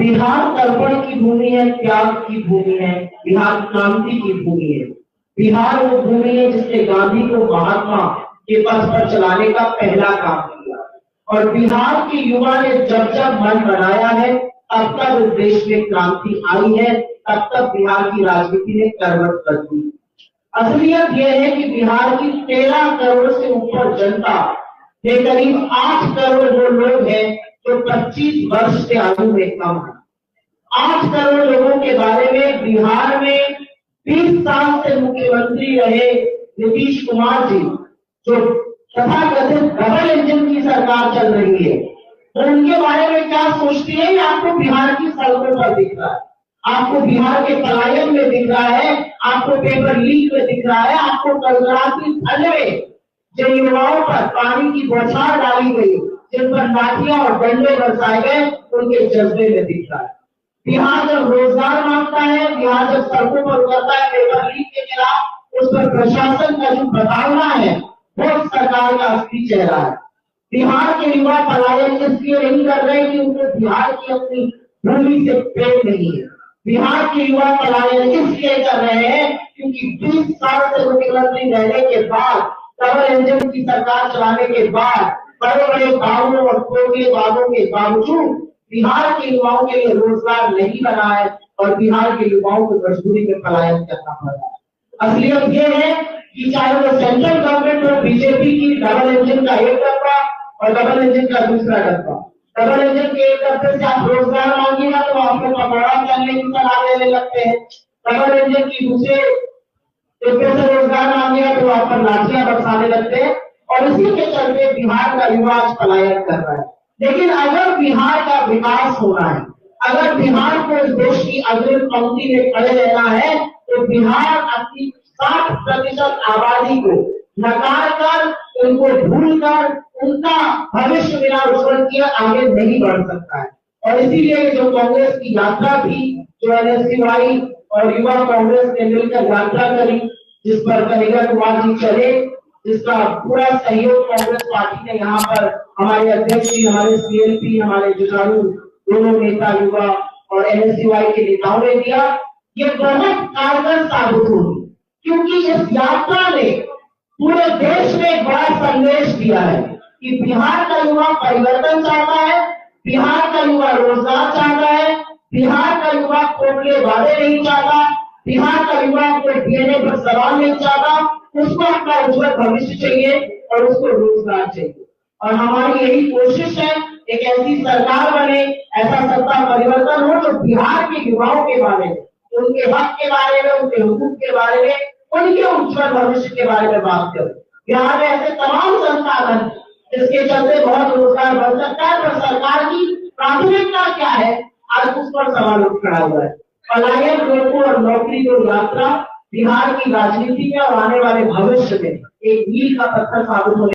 बिहार तर्पण की भूमि है, त्याग की भूमि है, बिहार क्रांति की भूमि है। बिहार वो भूमि है जिसने गांधी को महात्मा के पथ पर चलाने का पहला काम किया। और बिहार के युवा ने जब जब मन बनाया है तब तक इस देश में क्रांति आई है, तब तक बिहार की राजनीति ने करवट बदली। असलियत यह है कि बिहार की 13 करोड़ से ऊपर जनता के करीब 8 करोड़ वो लोग हैं जो 25 वर्ष से आयु में कम है। 8 करोड़ लोगों के बारे में बिहार में 20 साल से मुख्यमंत्री रहे नीतीश कुमार जी, जो तथाकथित डबल इंजन की सरकार चल रही है, तो उनके बारे में क्या सोचती है? आपको बिहार की सड़कों पर दिख रहा है, आपको बिहार के पलायन में दिख रहा है, आपको पेपर लीक में दिख रहा है, आपको कलराती ठंड में जिन युवाओं पर पानी की बौछार डाली गई, जिन पर लाठियां और डंडे बरसाए गए, उनके जज्बे में दिख रहा है। बिहार जब रोजगार मांगता है, बिहार जब सड़कों पर उतरता है पेपर लीक के खिलाफ, उस पर प्रशासन का जो बदलना है वो सरकार का असली चेहरा है। बिहार के युवा पलायन इसलिए नहीं कर रहे कि उनको बिहार की अपनी भूमि से प्रेम नहीं है। बिहार के युवा पलायन इसलिए कर रहे हैं क्योंकि 20 साल से मुख्यमंत्री रहने के बाद, डबल इंजन की सरकार चलाने के बाद, बड़े बड़े दावों और खोखले वादों के बावजूद बिहार के युवाओं के लिए रोजगार नहीं बना है और बिहार के युवाओं को मजबूरी में पलायन करना पड़ रहा है। असलियत यह है कि चाहे वो सेंट्रल गवर्नमेंट और बीजेपी की डबल इंजन का एक डब्बा और डबल इंजन का दूसरा डब्बा, डबल इंजन के एक डब्बे से आप रोजगार मांगिएगा तो आपको पकौड़ा करने की सलाह देने लगते हैं, डबल इंजन की दूसरे डब्बे से रोजगार मांगिएगा तो आप पर लाठियां बरसाने लगते हैं। और इसी के चलते बिहार का युवा आज पलायन कर रहा है। लेकिन अगर बिहार का विकास होना है, अगर बिहार को इस देश की अग्रिम पंक्ति में खड़े रहना है, तो बिहार अपनी 60% आबादी को नकार कर, उनको भूलकर, उनका भविष्य बिना उज्जवल किए आगे नहीं बढ़ सकता है। और इसीलिए जो कांग्रेस की यात्रा थी, जो NSUI और युवा कांग्रेस ने मिलकर यात्रा करी, जिस पर कन्हैया कुमार जी चले, जिसका पूरा सहयोग कांग्रेस पार्टी ने यहाँ पर हमारे अध्यक्ष जी, हमारे CLP, हमारे जुझारू दोनों नेता युवा और NSUI के नेताओं ने दिया, ये बहुत कारगर साबित होगी। क्योंकि इस यात्रा ने पूरे देश में एक बड़ा संदेश दिया है कि बिहार का युवा परिवर्तन चाहता है, बिहार का युवा रोजगार चाहता है, बिहार का युवा खोखले वादे नहीं चाहता, बिहार का युवा कोई DNA पर सवाल नहीं चाहता, उसको अपना उज्जवल भविष्य चाहिए और उसको रोजगार चाहिए। और हमारी यही कोशिश है, एक ऐसी सरकार बने, ऐसा सत्ता परिवर्तन हो जो बिहार के युवाओं के बारे में, उनके हक के बारे में, उनके हुकूक के बारे में, उनके उज्जवल भविष्य के बारे में बात करें। बिहार में ऐसे तमाम संसाधन जिसके चलते बहुत रोजगार बन सकता है, पर सरकार की प्राथमिकता क्या है, आज उस पर सवाल उठ खड़ा हुआ है। पलायन रोको और नौकरी को यात्रा बिहार की राजनीति में और आने वाले भविष्य में एक मील का पत्थर साबित होने